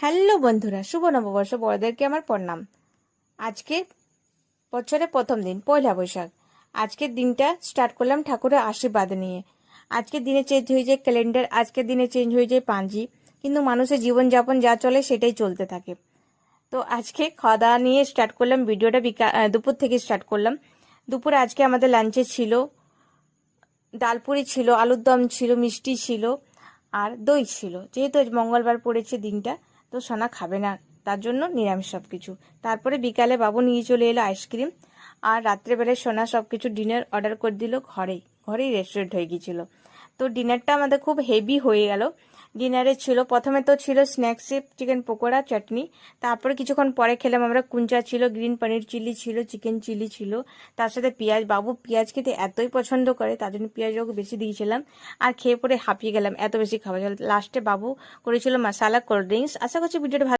Hello বন্ধুরা, শুভ নববর্ষ। বড়দেরকে আমার প্রণাম। আজকে বছরের প্রথম দিন, পয়লা বৈশাখ। আজকের দিনটা স্টার্ট করলাম ঠাকুরের আশীর্বাদ নিয়ে। আজকের দিনে চেঞ্জ হয়ে যায় ক্যালেন্ডার, আজকের দিনে চেঞ্জ হয়ে যায় পাঞ্জি, কিন্তু মানুষের জীবনযাপন যা চলে সেটাই চলতে থাকে। তো আজকে খাওয়া দাওয়া নিয়ে স্টার্ট করলাম ভিডিওটা। দুপুর থেকে স্টার্ট করলাম। দুপুরে আজকে আমাদের লাঞ্চে ছিল ডালপুরি, ছিল আলুর দম, ছিল মিষ্টি, ছিল আর দই ছিল। যেহেতু আজ মঙ্গলবার পড়েছে দিনটা, তো সোনা খাবে না, তার জন্য নিরামিষ সব কিছু। তারপরে বিকালে বাবু নিয়ে চলে এলো আইসক্রিম, আর রাত্রেবেলায় সোনা সব কিছু ডিনার অর্ডার করে দিল। ঘরেই রেস্টুরেন্ট হয়ে গিয়েছিল। তো ডিনারটা আমাদের খুব হেভি হয়ে গেল। ডিনারে ছিল প্রথমে তো ছিল স্ন্যাক্সে চিকেন পকোড়া, চাটনি। তারপরে কিছুক্ষণ পরে খেলাম আমরা কুঞ্চা, ছিল গ্রিন পনির চিলি, ছিল চিকেন চিলি, ছিল তার সাথে পেঁয়াজ। বাবু পেঁয়াজ খেতে এতই পছন্দ করে, তার জন্য পেঁয়াজ ওকে বেশি দিয়েছিলাম। আর খেয়ে পরে হাঁপিয়ে গেলাম, এত বেশি খাওয়া। লাস্টে বাবু করেছিল মশালা কোল্ড ড্রিঙ্কস। আশা করছি ভিডিওটা ভালো।